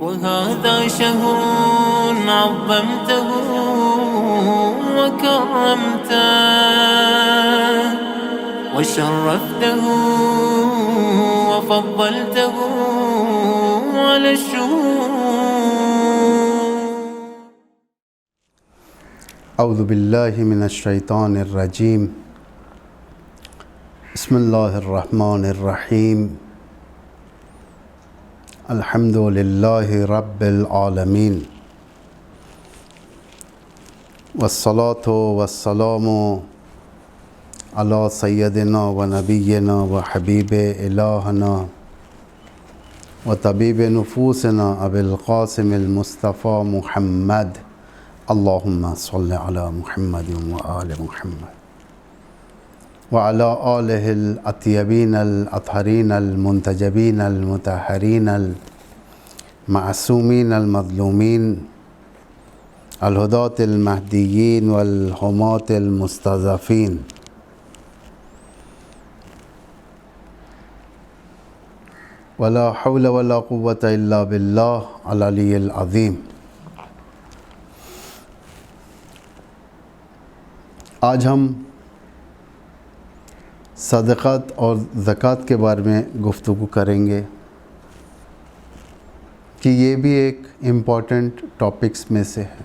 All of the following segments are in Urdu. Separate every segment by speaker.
Speaker 1: وهذا شهر عظمته وكرمته وشرفته وفضلته على الشهور.
Speaker 2: اعوذ باللہ من الشیطان الرجیم. بسم اللہ الرحمن الرحیم. الحمد للہ رب العالمین والصلاة والسلام علی سیدنا و نبینا و حبیب الہنا و طبیب نفوسنا ابی القاسم المصطفیٰ محمد. اللہم صلی علی محمد و آل محمد وعلی آلہ الاطیبین الاطہرین المنتجبین المطہرین المعصومین المظلومین الہداة المہدیین والحماة المستضعفین. ولا حول ولا قوة الا باللہ العلی العظیم. آج ہم صدقات اور زکوٰۃ کے بارے میں گفتگو کریں گے کہ یہ بھی ایک امپورٹنٹ ٹاپکس میں سے ہے.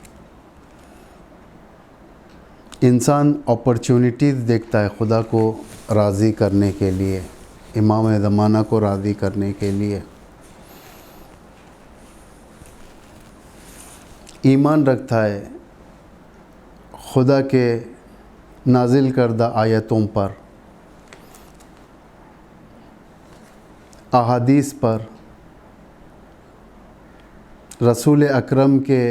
Speaker 2: انسان اپرچونٹیز دیکھتا ہے خدا کو راضی کرنے کے لیے، امام زمانہ کو راضی کرنے کے لیے. ایمان رکھتا ہے خدا کے نازل کردہ آیتوں پر، احادیث پر، رسول اکرم کے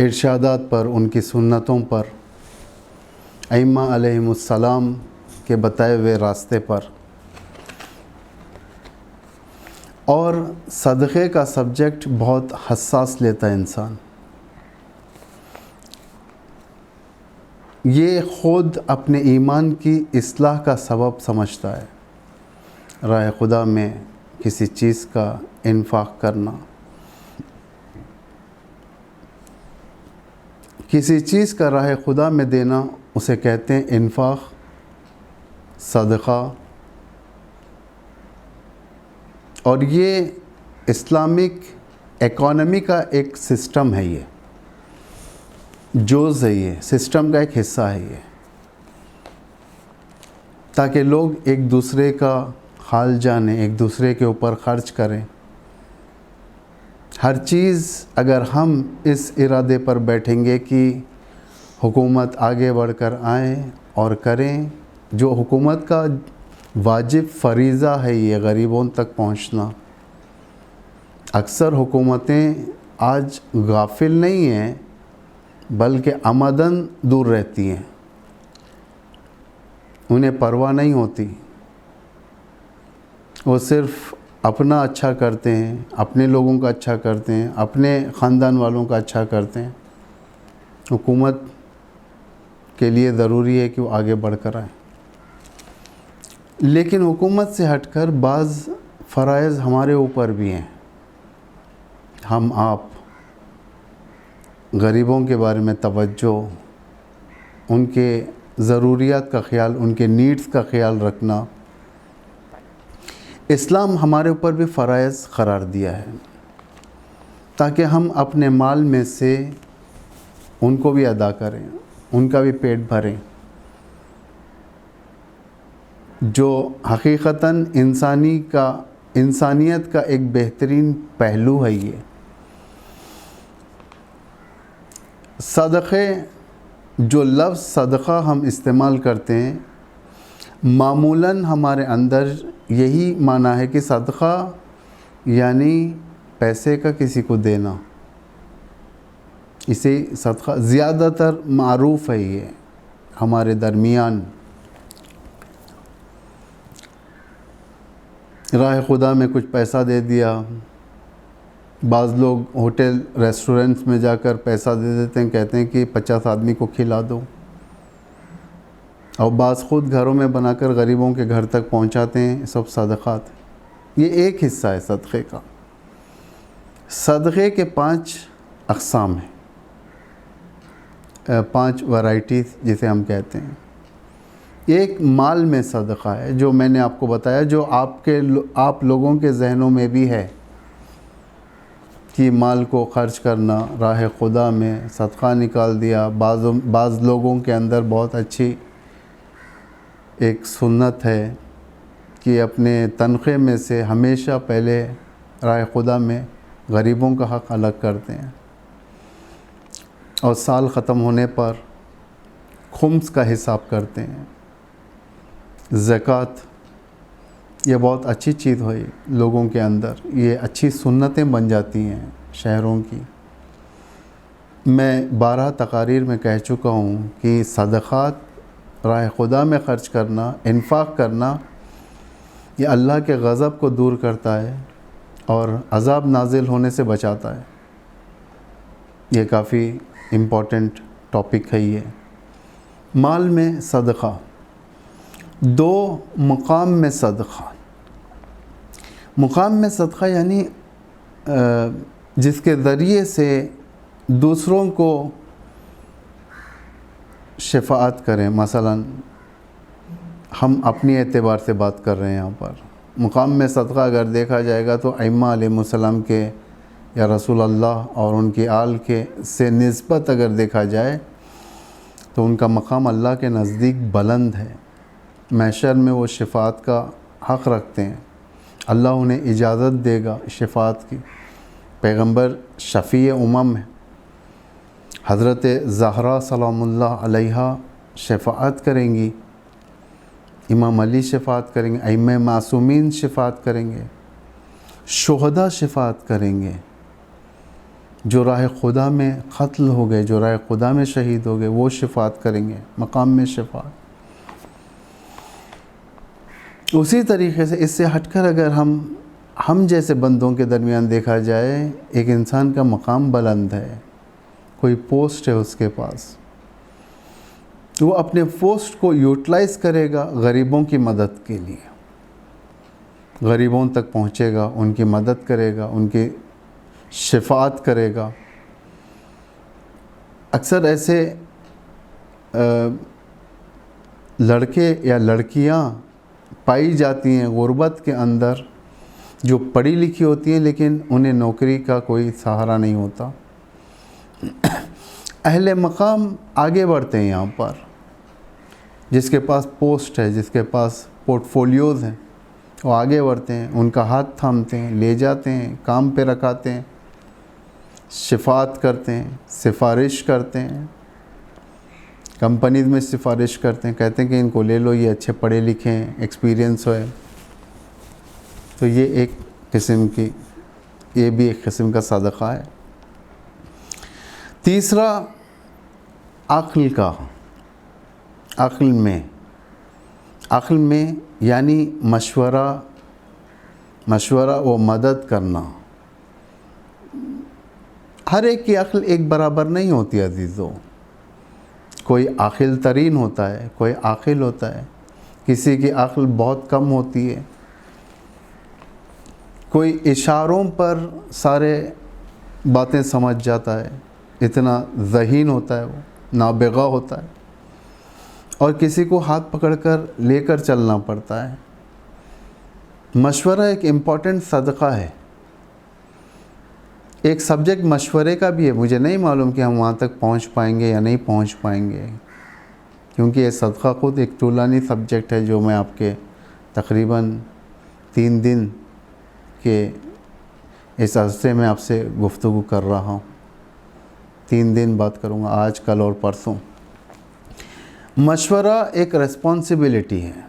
Speaker 2: ارشادات پر، ان کی سنتوں پر، ائمہ علیہم السلام کے بتائے ہوئے راستے پر. اور صدقے کا سبجیکٹ بہت حساس لیتا ہے انسان. یہ خود اپنے ایمان کی اصلاح کا سبب سمجھتا ہے. راہ خدا میں کسی چیز کا انفاق کرنا، کسی چیز کا راہ خدا میں دینا، اسے کہتے ہیں انفاق، صدقہ. اور یہ اسلامک اکانومی کا ایک سسٹم ہے، یہ جوز ہے، یہ سسٹم کا ایک حصہ ہے یہ، تاکہ لوگ ایک دوسرے کا حال جانیں، ایک دوسرے کے اوپر خرچ کریں. ہر چیز اگر ہم اس ارادے پر بیٹھیں گے کہ حکومت آگے بڑھ کر آئیں اور کریں، جو حکومت کا واجب فریضہ ہے یہ غریبوں تک پہنچنا. اکثر حکومتیں آج غافل نہیں ہیں بلکہ عمدن دور رہتی ہیں، انہیں پرواہ نہیں ہوتی. وہ صرف اپنا اچھا کرتے ہیں، اپنے لوگوں کا اچھا کرتے ہیں، اپنے خاندان والوں کا اچھا کرتے ہیں. حکومت کے لیے ضروری ہے کہ وہ آگے بڑھ کر آئیں. لیکن حکومت سے ہٹ کر بعض فرائض ہمارے اوپر بھی ہیں. ہم آپ غریبوں کے بارے میں توجہ، ان کے ضروریات کا خیال، ان کے نیڈز کا خیال رکھنا، اسلام ہمارے اوپر بھی فرائض قرار دیا ہے تاکہ ہم اپنے مال میں سے ان کو بھی ادا کریں، ان کا بھی پیٹ بھریں. جو حقیقتاً انسانیت کا ایک بہترین پہلو ہے. یہ صدقے، جو لفظ صدقہ ہم استعمال کرتے ہیں، معمولاً ہمارے اندر یہی معنی ہے کہ صدقہ یعنی پیسے کا کسی کو دینا. اسے صدقہ زیادہ تر معروف ہے یہ ہمارے درمیان. راہ خدا میں کچھ پیسہ دے دیا. بعض لوگ ہوٹل ریسٹورنٹس میں جا کر پیسہ دے دیتے ہیں، کہتے ہیں کہ 50 آدمی کو کھلا دو. اور بعض خود گھروں میں بنا کر غریبوں کے گھر تک پہنچاتے ہیں. سب صدقات، یہ ایک حصہ ہے صدقے کا. صدقے کے 5 اقسام ہیں، 5 ورائٹیز جسے ہم کہتے ہیں۔ ایک مال میں صدقہ ہے، جو میں نے آپ کو بتایا، جو آپ لوگوں کے ذہنوں میں بھی ہے کہ مال کو خرچ کرنا راہ خدا میں، صدقہ نکال دیا۔ بعض لوگوں کے اندر بہت اچھی ایک سنت ہے کہ اپنے تنخواہ میں سے ہمیشہ پہلے راہ خدا میں غریبوں کا حق الگ کرتے ہیں، اور سال ختم ہونے پر خمس کا حساب کرتے ہیں۔ زکوٰۃ یہ بہت اچھی چیز ہوئی لوگوں کے اندر، یہ اچھی سنتیں بن جاتی ہیں شہروں کی۔ میں 12 تقاریر میں کہہ چکا ہوں کہ صدقات راہ خدا میں خرچ کرنا، انفاق کرنا، یہ اللہ کے غضب کو دور کرتا ہے اور عذاب نازل ہونے سے بچاتا ہے۔ یہ کافی امپورٹنٹ ٹاپک ہے یہ۔ مال میں صدقہ، 2 مقام میں صدقہ۔ مقام میں صدقہ یعنی جس کے ذریعے سے دوسروں کو شفاعت کریں۔ مثلا ہم اپنی اعتبار سے بات کر رہے ہیں یہاں پر۔ مقام میں صدقہ اگر دیکھا جائے گا تو ائمہ علیہ السلام کے یا رسول اللہ اور ان کی آل کے سے نسبت اگر دیکھا جائے تو ان کا مقام اللہ کے نزدیک بلند ہے۔ محشر میں وہ شفاعت کا حق رکھتے ہیں، اللہ انہیں اجازت دے گا شفاعت کی۔ پیغمبر شفیع امم ہے، حضرت زہرا سلام اللہ علیہا شفاعت کریں گی، امام علی شفاعت کریں گے، ائمہ معصومین شفاعت کریں گے، شہداء شفاعت کریں گے۔ جو راہ خدا میں قتل ہو گئے، جو راہ خدا میں شہید ہو گئے، وہ شفاعت کریں گے، مقام میں شفاعت۔ اسی طریقے سے اس سے ہٹ کر اگر ہم جیسے بندوں کے درمیان دیکھا جائے، ایک انسان کا مقام بلند ہے، کوئی پوسٹ ہے اس کے پاس، تو وہ اپنے پوسٹ کو یوٹیلائز کرے گا غریبوں کی مدد کے لیے، غریبوں تک پہنچے گا، ان کی مدد کرے گا، ان کی شفاعت کرے گا۔ اکثر ایسے لڑکے یا لڑکیاں پائی جاتی ہیں غربت کے اندر، جو پڑھی لکھی ہوتی ہیں لیکن انہیں نوکری کا کوئی سہارا نہیں ہوتا۔ اہل مقام آگے بڑھتے ہیں یہاں پر، جس کے پاس پوسٹ ہے، جس کے پاس پورٹ فولیوز ہیں، وہ آگے بڑھتے ہیں، ان کا ہاتھ تھامتے ہیں، لے جاتے ہیں، کام پہ رکھاتے ہیں، شفاعت کرتے ہیں، سفارش کرتے ہیں، کمپنیز میں سفارش کرتے ہیں، کہتے ہیں کہ ان کو لے لو، یہ اچھے پڑھے لکھے ہیں، ایکسپیرینس ہے۔ تو یہ بھی ایک قسم کا صدقہ ہے۔ تیسرا عقل کا، عقل میں یعنی مشورہ و مدد کرنا۔ ہر ایک کی عقل ایک برابر نہیں ہوتی عزیزو، کوئی عاقل ترین ہوتا ہے، کوئی عاقل ہوتا ہے، کسی کی عقل بہت کم ہوتی ہے، کوئی اشاروں پر سارے باتیں سمجھ جاتا ہے، اتنا ذہین ہوتا ہے، وہ نابغہ ہوتا ہے، اور کسی کو ہاتھ پکڑ کر لے کر چلنا پڑتا ہے۔ مشورہ ایک امپورٹنٹ صدقہ ہے۔ ایک سبجیکٹ مشورے کا بھی ہے، مجھے نہیں معلوم کہ ہم وہاں تک پہنچ پائیں گے یا نہیں پہنچ پائیں گے، کیونکہ یہ صدقہ خود ایک طولانی سبجیکٹ ہے، جو میں آپ کے تقریباً 3 دن کے اس عرصے میں آپ سے گفتگو کر رہا ہوں۔ 3 دن بات کروں گا، آج، کل اور پرسوں۔ مشورہ ایک ریسپانسبلٹی ہے۔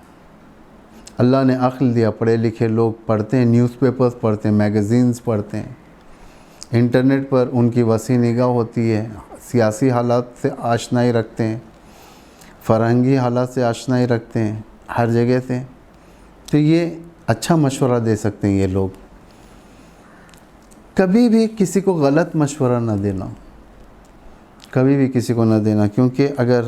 Speaker 2: اللہ نے عقل دیا، پڑھے لکھے لوگ پڑھتے ہیں، نیوز پیپرز پڑھتے ہیں، میگزینز پڑھتے ہیں، انٹرنیٹ پر ان کی وسیع نگاہ ہوتی ہے، سیاسی حالات سے آشنائی رکھتے ہیں، فرہنگی حالات سے آشنائی رکھتے ہیں، ہر جگہ سے۔ تو یہ اچھا مشورہ دے سکتے ہیں یہ لوگ۔ کبھی بھی کسی کو غلط مشورہ نہ دینا، کبھی بھی کسی کو نہ دینا، کیونکہ اگر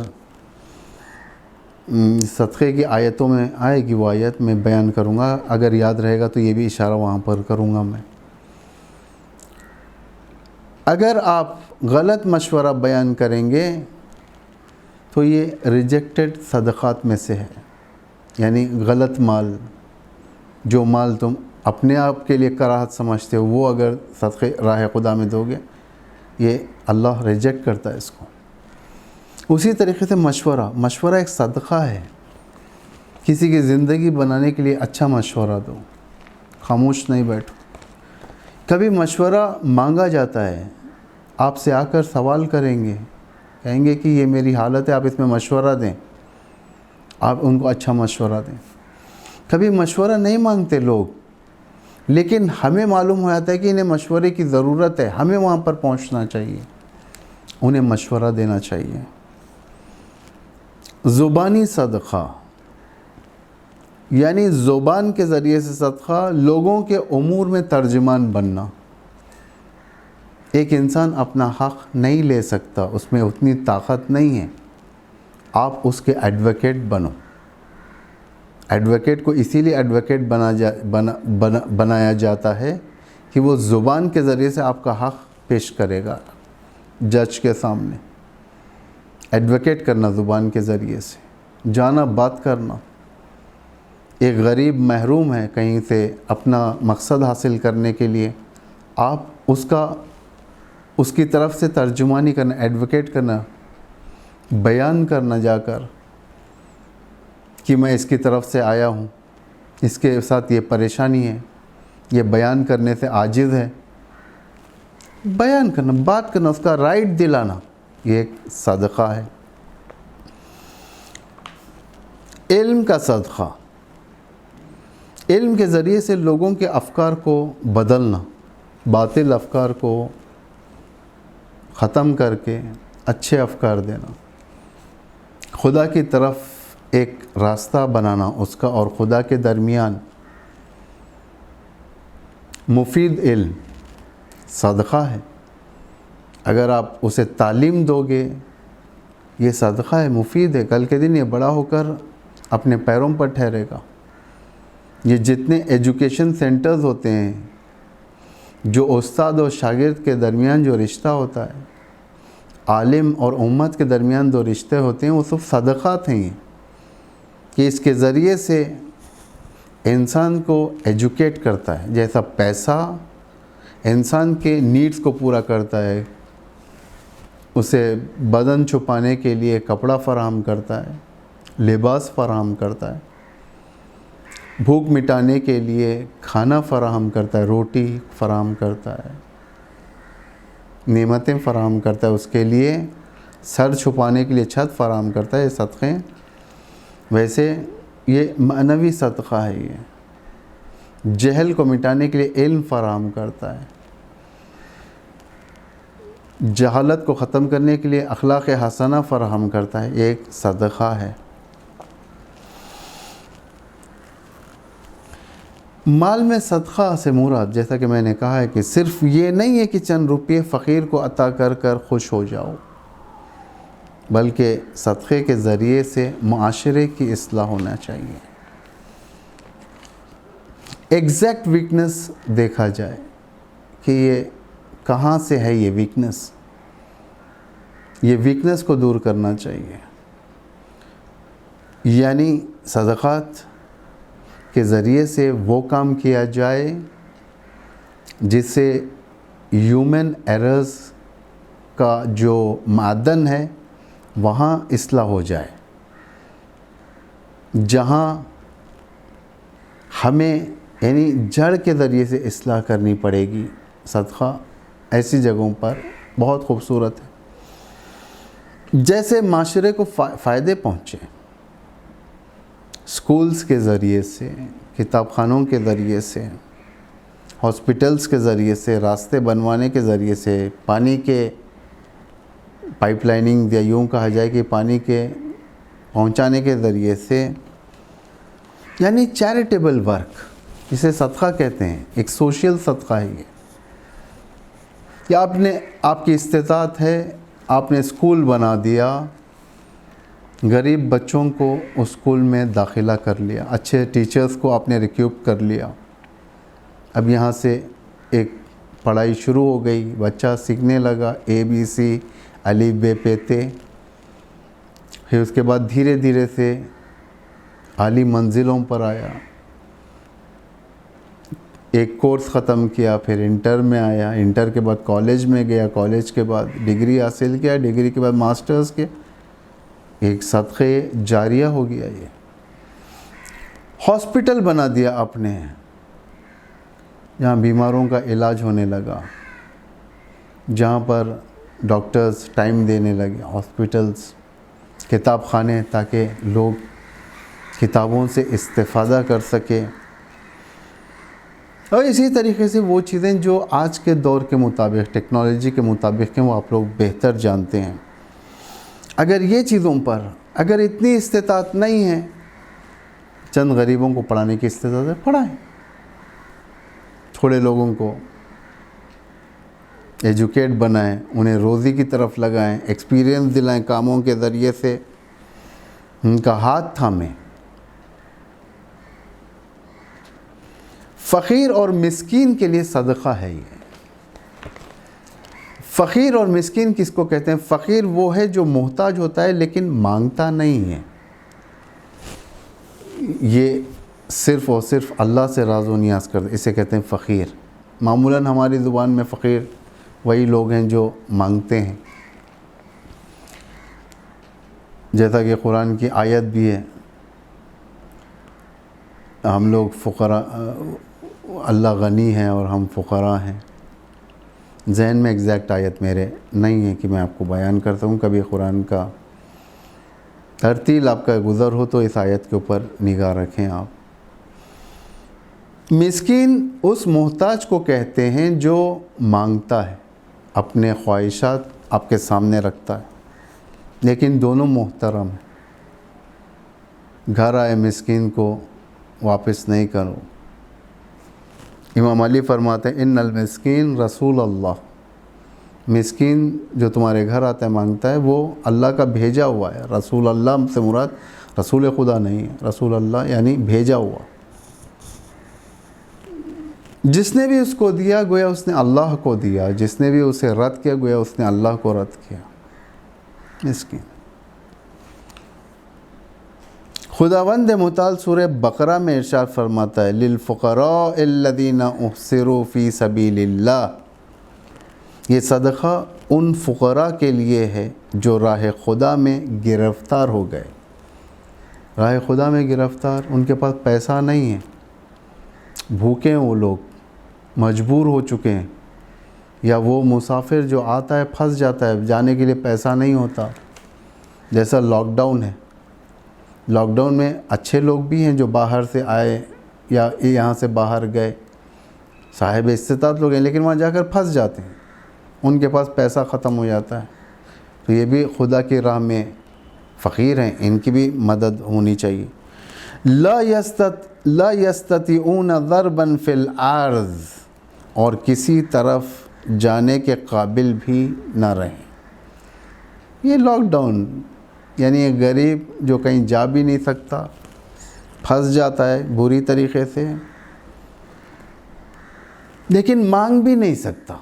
Speaker 2: صدقے کی آیتوں میں آئے گی، وہ آیت میں بیان کروں گا، اگر یاد رہے گا تو یہ بھی اشارہ وہاں پر کروں گا میں۔ اگر آپ غلط مشورہ بیان کریں گے تو یہ ریجیکٹڈ صدقات میں سے ہے، یعنی غلط مال، جو مال تم اپنے آپ کے لیے کراہت سمجھتے ہو وہ اگر صدقے راہ خدا میں دو گے، یہ اللہ ریجیکٹ کرتا ہے اس کو۔ اسی طریقے سے مشورہ ایک صدقہ ہے۔ کسی کی زندگی بنانے کے لیے اچھا مشورہ دو، خاموش نہیں بیٹھو۔ کبھی مشورہ مانگا جاتا ہے، آپ سے آ کر سوال کریں گے، کہیں گے کہ یہ میری حالت ہے، آپ اس میں مشورہ دیں، آپ ان کو اچھا مشورہ دیں۔ کبھی مشورہ نہیں مانگتے لوگ، لیکن ہمیں معلوم ہو جاتا ہے کہ انہیں مشورے کی ضرورت ہے، ہمیں وہاں پر پہنچنا چاہیے، انہیں مشورہ دینا چاہیے۔ زبانی صدقہ، یعنی زبان کے ذریعے سے صدقہ، لوگوں کے امور میں ترجمان بننا۔ ایک انسان اپنا حق نہیں لے سکتا، اس میں اتنی طاقت نہیں ہے، آپ اس کے ایڈوکیٹ بنو۔ ایڈوکیٹ کو اسی لیے ایڈوکیٹ بنایا جاتا ہے کہ وہ زبان کے ذریعے سے آپ کا حق پیش کرے گا جج کے سامنے۔ ایڈوکیٹ کرنا زبان کے ذریعے سے، جانا بات کرنا۔ ایک غریب محروم ہے کہیں سے اپنا مقصد حاصل کرنے کے لیے، آپ اس کی طرف سے ترجمانی کرنا، ایڈوکیٹ کرنا، بیان کرنا جا کر کہ میں اس کی طرف سے آیا ہوں، اس کے ساتھ یہ پریشانی ہے، یہ بیان کرنے سے عاجز ہے۔ بیان کرنا، بات کرنا، اس کا رائٹ دلانا، یہ ایک صدقہ ہے۔ علم کا صدقہ، علم کے ذریعے سے لوگوں کے افکار کو بدلنا، باطل افکار کو ختم کر کے اچھے افکار دینا، خدا کی طرف ایک راستہ بنانا اس کا اور خدا کے درمیان۔ مفید علم صدقہ ہے، اگر آپ اسے تعلیم دو گے یہ صدقہ ہے، مفید ہے، کل کے دن یہ بڑا ہو کر اپنے پیروں پر ٹھہرے گا۔ یہ جتنے ایجوکیشن سینٹرز ہوتے ہیں، جو استاد اور شاگرد کے درمیان جو رشتہ ہوتا ہے، عالم اور امت کے درمیان دو رشتے ہوتے ہیں، وہ سب صدقات ہیں، کہ اس کے ذریعے سے انسان کو ایجوکیٹ کرتا ہے۔ جیسا پیسہ انسان کے نیڈز کو پورا کرتا ہے، اسے بدن چھپانے کے لیے کپڑا فراہم کرتا ہے، لباس فراہم کرتا ہے، بھوک مٹانے کے لیے کھانا فراہم کرتا ہے، روٹی فراہم کرتا ہے، نعمتیں فراہم کرتا ہے، اس کے لیے سر چھپانے کے لیے چھت فراہم کرتا ہے، یہ صدقے۔ ویسے یہ معنوی صدقہ ہے، یہ جہل کو مٹانے کے لیے علم فراہم کرتا ہے، جہالت کو ختم کرنے کے لیے اخلاق حسنہ فراہم کرتا ہے، یہ ایک صدقہ ہے۔ مال میں صدقہ سے مراد، جیسا کہ میں نے کہا ہے، کہ صرف یہ نہیں ہے کہ چند روپے فقیر کو عطا کر کر خوش ہو جاؤ، بلکہ صدقے کے ذریعے سے معاشرے کی اصلاح ہونا چاہیے۔ ایگزیکٹ ویکنس دیکھا جائے کہ یہ کہاں سے ہے، یہ ویکنس کو دور کرنا چاہیے۔ یعنی صدقات کے ذریعے سے وہ کام کیا جائے جس سے ہیومن ایررز کا جو معدن ہے وہاں اصلاح ہو جائے۔ جہاں ہمیں یعنی جڑ کے ذریعے سے اصلاح کرنی پڑے گی، صدقہ ایسی جگہوں پر بہت خوبصورت ہے، جیسے معاشرے کو فائدے پہنچے، سکولز کے ذریعے سے، کتاب خانوں کے ذریعے سے، ہاسپٹلز کے ذریعے سے، راستے بنوانے کے ذریعے سے، پانی کے پائپ لائننگ، یا یوں کہا جائے کہ پانی کے پہنچانے کے ذریعے سے، یعنی چیریٹیبل ورک، جسے صدقہ کہتے ہیں، ایک سوشل صدقہ ہے یہ، کہ آپ کی استطاعت ہے، آپ نے اسکول بنا دیا، غریب بچوں کو اس اسکول میں داخلہ کر لیا، اچھے ٹیچرز کو آپ نے ریکروٹ کر لیا، اب یہاں سے ایک پڑھائی شروع ہو گئی، بچہ سیکھنے لگا ABC الف ب پ ت، پھر اس کے بعد دھیرے دھیرے سے اعلی منزلوں پر آیا، ایک کورس ختم کیا، پھر انٹر میں آیا، انٹر کے بعد کالج میں گیا، کالج کے بعد ڈگری حاصل کیا، ڈگری کے بعد ماسٹرز کے، ایک صدقہ جاریہ ہو گیا۔ یہ ہاسپٹل بنا دیا اپنے، جہاں بیماروں کا علاج ہونے لگا، جہاں پر ڈاکٹرز ٹائم دینے لگے، ہاسپٹلز، کتاب خانے، تاکہ لوگ کتابوں سے استفادہ کر سکے۔ اور اسی طریقے سے وہ چیزیں جو آج کے دور کے مطابق، ٹیکنالوجی کے مطابق ہیں، وہ آپ لوگ بہتر جانتے ہیں۔ اگر یہ چیزوں پر اگر اتنی استطاعت نہیں ہے، چند غریبوں کو پڑھانے کی استطاعت ہے، پڑھائیں، تھوڑے لوگوں کو ایجوکیٹ بنائیں، انہیں روزی کی طرف لگائیں، ایکسپیرینس دلائیں، کاموں کے ذریعے سے ان کا ہاتھ تھامیں۔ فقیر اور مسکین کے لیے صدقہ ہے یہ۔ فقیر اور مسکین کس کو کہتے ہیں؟ فقیر وہ ہے جو محتاج ہوتا ہے لیکن مانگتا نہیں ہے، یہ صرف اور صرف اللہ سے راز و نیاز کرتے، اسے کہتے ہیں فقیر۔ معمولاً ہماری زبان میں فقیر وہی لوگ ہیں جو مانگتے ہیں، جیسا کہ قرآن کی آیت بھی ہے، ہم لوگ فقراء، اللہ غنی ہے اور ہم فقراء ہیں۔ ذہن میں ایگزیکٹ آیت میرے نہیں ہے کہ میں آپ کو بیان کرتا ہوں، کبھی قرآن کا ترتیل آپ کا گزر ہو تو اس آیت کے اوپر نگاہ رکھیں آپ۔ مسکین اس محتاج کو کہتے ہیں جو مانگتا ہے، اپنے خواہشات آپ کے سامنے رکھتا ہے، لیکن دونوں محترم ہیں۔ گھر آئے مسکین کو واپس نہیں کرو۔ امام علی فرماتے ہیں ان المسکین رسول اللہ، مسکین جو تمہارے گھر آتا ہے مانگتا ہے وہ اللہ کا بھیجا ہوا ہے۔ رسول اللہ سے مراد رسول خدا نہیں ہے، رسول اللہ یعنی بھیجا ہوا۔ جس نے بھی اس کو دیا گویا اس نے اللہ کو دیا، جس نے بھی اسے رد کیا گویا اس نے اللہ کو رد کیا۔ مسکین۔ خداوند متعال سورہ بقرہ میں ارشاد فرماتا ہے للفقراء الذین احصروا فی سبیل اللہ، یہ صدقہ ان فقراء کے لیے ہے جو راہ خدا میں گرفتار ہو گئے۔ راہ خدا میں گرفتار، ان کے پاس پیسہ نہیں ہے، بھوکے ہیں وہ لوگ، مجبور ہو چکے ہیں، یا وہ مسافر جو آتا ہے پھنس جاتا ہے، جانے کے لیے پیسہ نہیں ہوتا، جیسا لاک ڈاؤن ہے۔ لاک ڈاؤن میں اچھے لوگ بھی ہیں جو باہر سے آئے یا یہاں سے باہر گئے، صاحب استطاعت لوگ ہیں، لیکن وہاں جا کر پھنس جاتے ہیں، ان کے پاس پیسہ ختم ہو جاتا ہے۔ تو یہ بھی خدا کی راہ میں فقیر ہیں، ان کی بھی مدد ہونی چاہیے۔ لا یستطیعون ضربا فی الارض، اور کسی طرف جانے کے قابل بھی نہ رہیں۔ یہ لاک ڈاؤن یعنی ایک غریب جو کہیں جا بھی نہیں سکتا، پھنس جاتا ہے بری طریقے سے، لیکن مانگ بھی نہیں سکتا،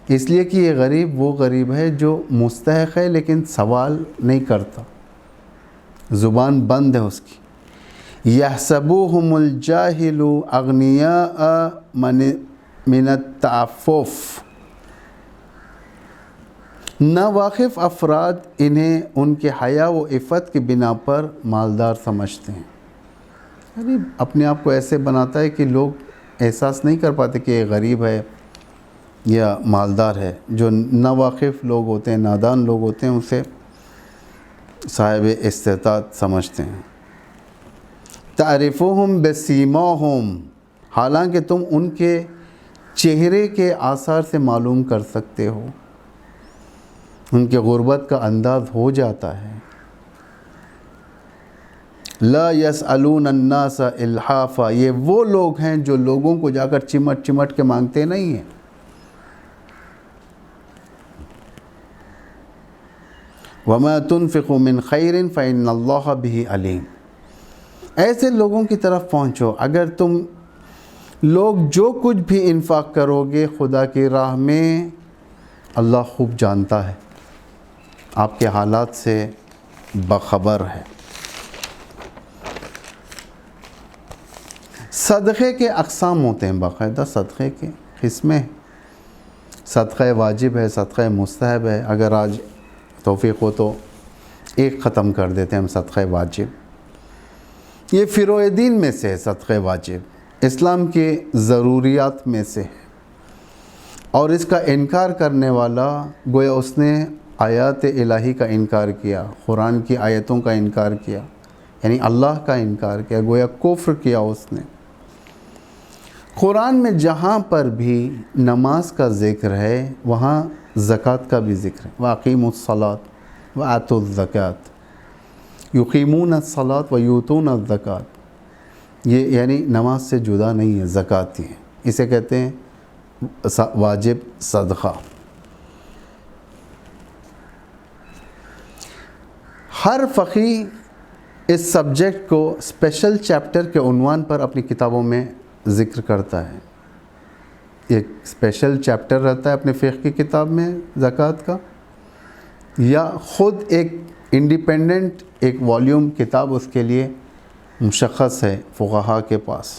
Speaker 2: اس لیے کہ یہ غریب وہ غریب ہے جو مستحق ہے لیکن سوال نہیں کرتا، زبان بند ہے اس کی۔ یحسبوہم الجاہل اغنیاء من التعفف، ناواقف افراد انہیں ان کے حیا و عفت کی بنا پر مالدار سمجھتے ہیں۔ غریب اپنے آپ کو ایسے بناتا ہے کہ لوگ احساس نہیں کر پاتے کہ یہ غریب ہے یا مالدار ہے۔ جو ناواقف لوگ ہوتے ہیں، نادان لوگ ہوتے ہیں، اسے صاحب استطاعت سمجھتے ہیں۔ تعرفوہم بسیماہم، حالانکہ تم ان کے چہرے کے آثار سے معلوم کر سکتے ہو، ان کے غربت کا انداز ہو جاتا ہے۔ لا یسألون الناس الحافا، یہ وہ لوگ ہیں جو لوگوں کو جا کر چمٹ چمٹ کے مانگتے نہیں ہیں۔ وما تنفقوا من خیر فإن اللہ بہ علیم، ایسے لوگوں کی طرف پہنچو، اگر تم لوگ جو کچھ بھی انفاق کرو گے خدا کی راہ میں، اللہ خوب جانتا ہے، آپ کے حالات سے باخبر ہے۔ صدقے کے اقسام ہوتے ہیں، باقاعدہ صدقے کے قسمیں، صدقہ واجب ہے، صدقہ مستحب ہے۔ اگر آج توفیق ہو تو ایک ختم کر دیتے ہیں ہم، صدقہ واجب۔ یہ فروع دین میں سے ہے، صدقہ واجب اسلام کی ضروریات میں سے ہے، اور اس کا انکار کرنے والا گویا اس نے آیات الہی کا انکار کیا، قرآن کی آیتوں کا انکار کیا، یعنی اللہ کا انکار کیا، گویا کفر کیا اس نے۔ قرآن میں جہاں پر بھی نماز کا ذکر ہے وہاں زکوٰۃ کا بھی ذکر ہے۔ وَأَقِیمُوا الصَّلَاةَ وَآتُوا الزَّکَاةَ یقیمون الصلاۃ ویؤتون الزکاۃ، یہ یعنی نماز سے جدا نہیں ہے، زکوٰۃ ہی ہے، اسے کہتے ہیں واجب صدقہ۔ ہر فقیہ اس سبجیکٹ کو اسپیشل چیپٹر کے عنوان پر اپنی کتابوں میں ذکر کرتا ہے۔ ایک اسپیشل چیپٹر رہتا ہے اپنے فقہ کی کتاب میں زکوٰۃ کا، یا خود ایک انڈیپینڈنٹ ایک والیوم کتاب اس کے لیے مشخص ہے فقہاء کے پاس،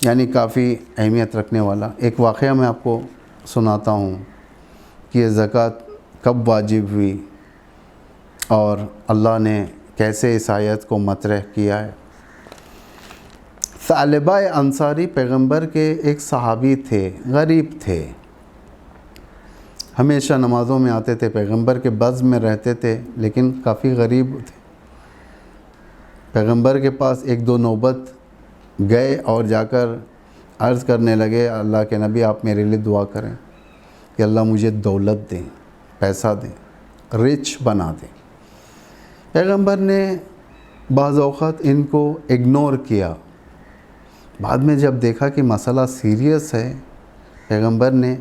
Speaker 2: یعنی کافی اہمیت رکھنے والا۔ ایک واقعہ میں آپ کو سناتا ہوں کہ یہ زکوٰۃ کب واجب ہوئی اور اللہ نے کیسے اس آیت کو مطرح کیا ہے۔ ثعلبہ انصاری پیغمبر کے ایک صحابی تھے، غریب تھے، ہمیشہ نمازوں میں آتے تھے، پیغمبر کے بزم میں رہتے تھے، لیکن کافی غریب تھے۔ پیغمبر کے پاس ایک دو نوبت گئے اور جا کر عرض کرنے لگے، اللہ کے نبی آپ میرے لیے دعا کریں کہ اللہ مجھے دولت دیں، پیسہ دیں، رچ بنا دیں۔ پیغمبر نے بعض اوقات ان کو اگنور کیا، بعد میں جب دیکھا کہ مسئلہ سیریس ہے، پیغمبر نے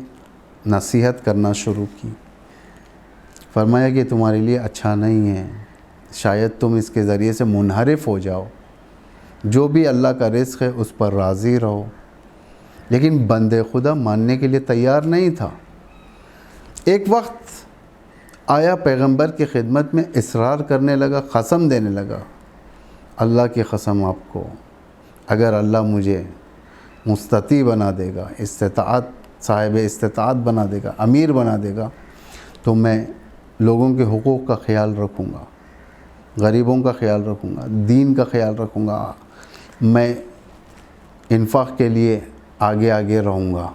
Speaker 2: نصیحت کرنا شروع کی، فرمایا کہ تمہارے لیے اچھا نہیں ہے، شاید تم اس کے ذریعے سے منحرف ہو جاؤ، جو بھی اللہ کا رزق ہے اس پر راضی رہو۔ لیکن بندے خدا ماننے کے لیے تیار نہیں تھا۔ ایک وقت آیا پیغمبر کی خدمت میں اصرار کرنے لگا، قسم دینے لگا، اللہ کی قسم آپ کو، اگر اللہ مجھے مستطیع بنا دے گا، صاحب استطاعت بنا دے گا، امیر بنا دے گا، تو میں لوگوں کے حقوق کا خیال رکھوں گا، غریبوں کا خیال رکھوں گا، دین کا خیال رکھوں گا، میں انفاق کے لیے آگے آگے رہوں گا۔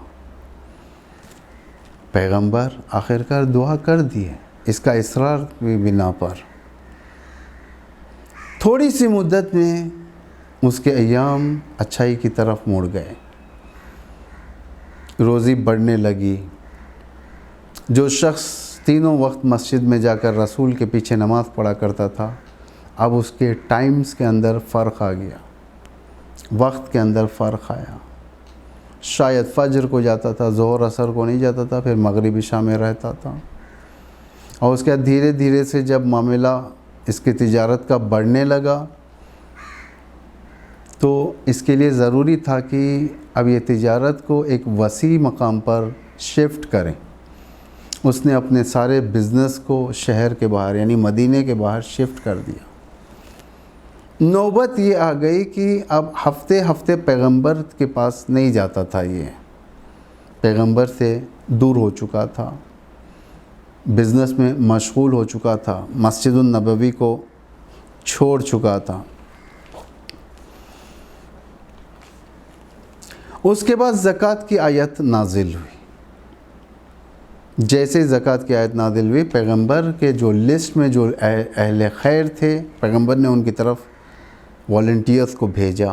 Speaker 2: پیغمبر آخرکار دعا کر دی ہے اس کا اصرار کی بنا پر۔ تھوڑی سی مدت میں اس کے ایام اچھائی کی طرف مڑ گئے، روزی بڑھنے لگی۔ جو شخص تینوں وقت مسجد میں جا کر رسول کے پیچھے نماز پڑھا کرتا تھا، اب اس کے ٹائمز کے اندر فرق آ گیا، وقت کے اندر فرق آیا۔ شاید فجر کو جاتا تھا، ظہر عصر کو نہیں جاتا تھا، پھر مغرب عشاء میں رہتا تھا۔ اور اس کے بعد دھیرے دھیرے سے جب معاملہ اس کی تجارت کا بڑھنے لگا تو اس کے لیے ضروری تھا کہ اب یہ تجارت کو ایک وسیع مقام پر شفٹ کریں۔ اس نے اپنے سارے بزنس کو شہر کے باہر یعنی مدینے کے باہر شفٹ کر دیا۔ نوبت یہ آ گئی کہ اب ہفتے ہفتے پیغمبر کے پاس نہیں جاتا تھا، یہ پیغمبر سے دور ہو چکا تھا، بزنس میں مشغول ہو چکا تھا، مسجد النبوی کو چھوڑ چکا تھا۔ اس کے بعد زکوٰۃ کی آیت نازل ہوئی۔ جیسے زکوٰۃ کی آیت نازل ہوئی، پیغمبر کے جو لسٹ میں جو اہل خیر تھے، پیغمبر نے ان کی طرف والنٹیئرز کو بھیجا۔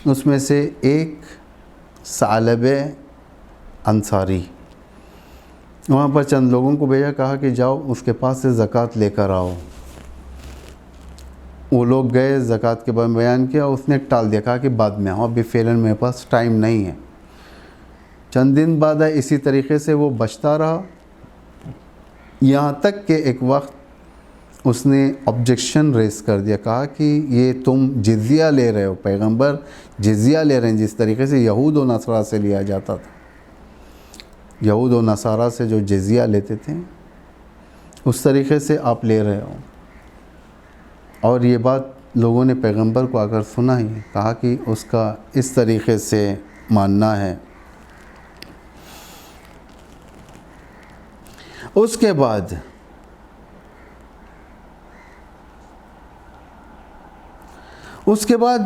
Speaker 2: اس میں سے ایک ثعلبہ انصاری، وہاں پر چند لوگوں کو بھیجا، کہا کہ جاؤ اس کے پاس سے زکوٰۃ لے کر آؤ۔ وہ لوگ گئے، زکوٰۃ کے بارے میں بیان کیا، اس نے ٹال دیا، کہا کہ بعد میں آؤ، ابھی فعلاً میرے پاس ٹائم نہیں ہے۔ چند دن بعد اسی طریقے سے وہ بچتا رہا، یہاں تک کہ ایک وقت اس نے آبجیکشن ریز کر دیا، کہا کہ یہ تم جزیہ لے رہے ہو، پیغمبر جزیہ لے رہے ہیں، جس طریقے سے یہود و نصارہ سے لیا جاتا تھا، یہود و نصارہ سے جو جزیہ لیتے تھے اس طریقے سے آپ لے رہے ہو۔ اور یہ بات لوگوں نے پیغمبر کو اگر سنا ہی، کہا کہ اس کا اس طریقے سے ماننا ہے۔ اس کے بعد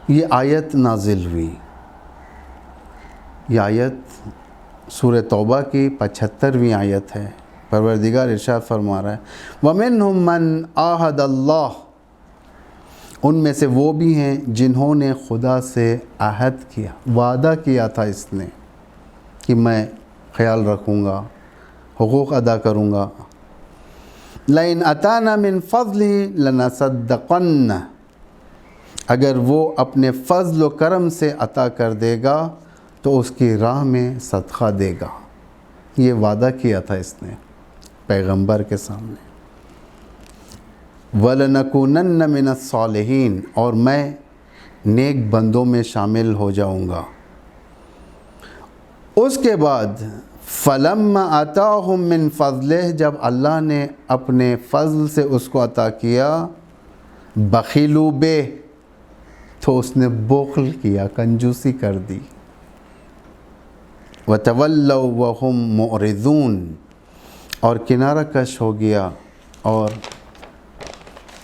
Speaker 2: یہ آیت نازل ہوئی، یہ آیت سورہ توبہ کی 75ویں آیت ہے۔ پروردگار ارشاد فرما رہا ہے وَمِنْهُمْ مَنْ عَاهَدَ اللَّهُ، ان میں سے وہ بھی ہیں جنہوں نے خدا سے عہد کیا، وعدہ کیا تھا اس نے کہ میں خیال رکھوں گا، حقوق ادا کروں گا۔ لَإِنْ أَتَانَا مِنْ فَضْلِهِ لَنَصَدَّقَنَّ، اگر وہ اپنے فضل و کرم سے عطا کر دے گا تو اس کی راہ میں صدقہ دے گا۔ یہ وعدہ کیا تھا اس نے پیغمبر کے سامنے۔ وَلَنَكُونَنَّ مِنَ الصَّالِحِينَ، اور میں نیک بندوں میں شامل ہو جاؤں گا۔ اس کے بعد فَلَمَّا آتَاهُم مِّن فَضْلِهِ، جب اللہ نے اپنے فضل سے اس کو عطا کیا، بخیلوا بہ، تو اس نے بخل کیا، کنجوسی کر دی۔ وَتَوَلَّوْا وَهُمْ مُعْرِضُونَ، اور کنارہ کش ہو گیا اور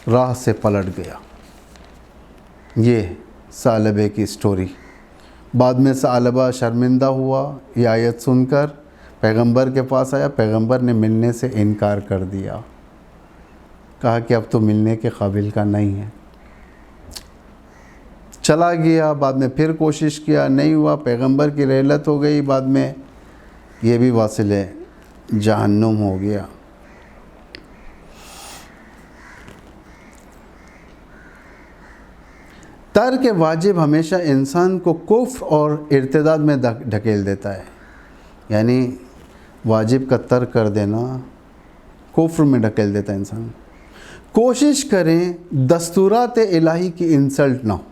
Speaker 2: راہ سے پلٹ گیا۔ یہ ثعلبہ کی سٹوری۔ بعد میں ثعلبہ شرمندہ ہوا، یہ آیت سن کر پیغمبر کے پاس آیا، پیغمبر نے ملنے سے انکار کر دیا، کہا کہ اب تو ملنے کے قابل کا نہیں ہے۔ چلا گیا، بعد میں پھر کوشش کیا، نہیں ہوا، پیغمبر کی رحلت ہو گئی، بعد میں یہ بھی واصل جہنم ہو گیا۔ ترک واجب ہمیشہ انسان کو کفر اور ارتداد میں ڈھکیل دیتا ہے، یعنی واجب کا ترک کر دینا کفر میں ڈھکیل دیتا ہے انسان۔ کوشش کریں دستورات الہی کی انسلٹ نہ ہو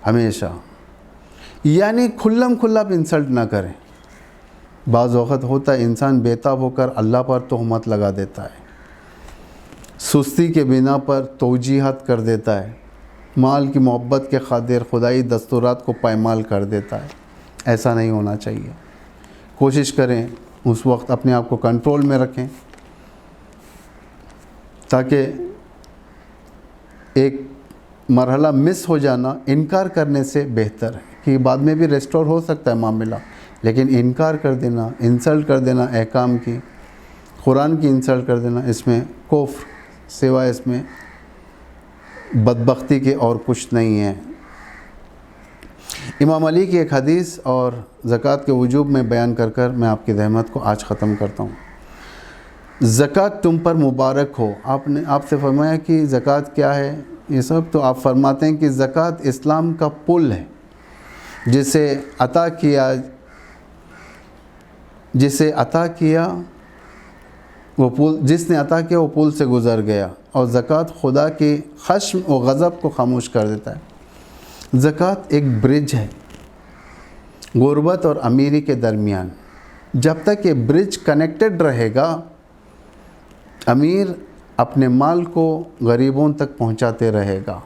Speaker 2: ہمیشہ، یعنی کھلم کھلا انسلٹ نہ کریں۔ بعض وقت ہوتا ہے انسان بےتاب ہو کر اللہ پر تہمت لگا دیتا ہے، سستی کے بنا پر توجیہات کر دیتا ہے، مال کی محبت کے خاطر خدائی دستورات کو پائمال کر دیتا ہے۔ ایسا نہیں ہونا چاہیے۔ کوشش کریں اس وقت اپنے آپ کو کنٹرول میں رکھیں، تاکہ ایک مرحلہ مس ہو جانا انکار کرنے سے بہتر ہے، کہ بعد میں بھی ریسٹور ہو سکتا ہے معاملہ، لیکن انکار کر دینا، انسلٹ کر دینا احکام کی، قرآن کی انسلٹ کر دینا، اس میں کفر سوائے اس میں بدبختی کے اور کچھ نہیں ہے۔ امام علی کی ایک حدیث اور زکوٰۃ کے وجوب میں بیان کر کر میں آپ کی رحمت کو آج ختم کرتا ہوں۔ زکوٰۃ تم پر مبارک ہو۔ آپ سے فرمایا کہ زکوٰۃ کیا ہے یہ سب، تو آپ فرماتے ہیں کہ زکوٰۃ اسلام کا پل ہے، جسے عطا کیا وہ پل، جس نے عطا کیا وہ پل سے گزر گیا، اور زکوٰۃ خدا کی خشم و غضب کو خاموش کر دیتا ہے۔ زکوٰۃ ایک برج ہے غربت اور امیری کے درمیان۔ جب تک یہ برج کنیکٹڈ رہے گا، امیر اپنے مال کو غریبوں تک پہنچاتے رہے گا،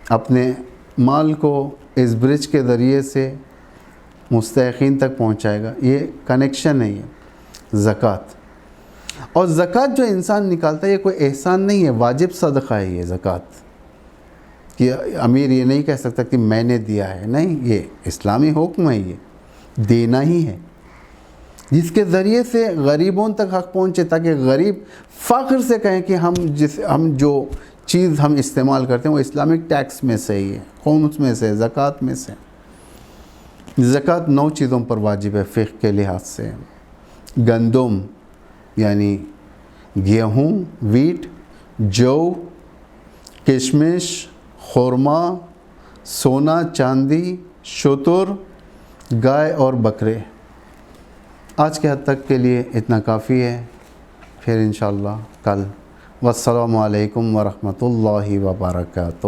Speaker 2: اپنے مال کو اس برج کے ذریعے سے مستحقین تک پہنچائے گا۔ یہ کنیکشن ہے یہ زکوٰۃ۔ اور زکوٰۃ جو انسان نکالتا ہے یہ کوئی احسان نہیں ہے، واجب صدقہ ہے یہ زکوٰۃ، کہ امیر یہ نہیں کہہ سکتا کہ میں نے دیا ہے، نہیں، یہ اسلامی حکم ہے، یہ دینا ہی ہے، جس کے ذریعے سے غریبوں تک حق پہنچے، تاکہ غریب فخر سے کہیں کہ ہم جو چیز ہم استعمال کرتے ہیں وہ اسلامک ٹیکس میں سے ہی ہے، خمس میں سے، زکوٰۃ میں سے۔ زکوٰۃ 9 چیزوں پر واجب ہے فقہ کے لحاظ سے۔ گندم یعنی گیہوں، ویٹ، جو، کشمش، خورما، سونا چاندی، شتر، گائے اور بکرے۔ آج کے حد تک کے لیے اتنا کافی ہے، پھر انشاءاللہ کل۔ والسلام علیکم ورحمۃ اللہ وبرکاتہ۔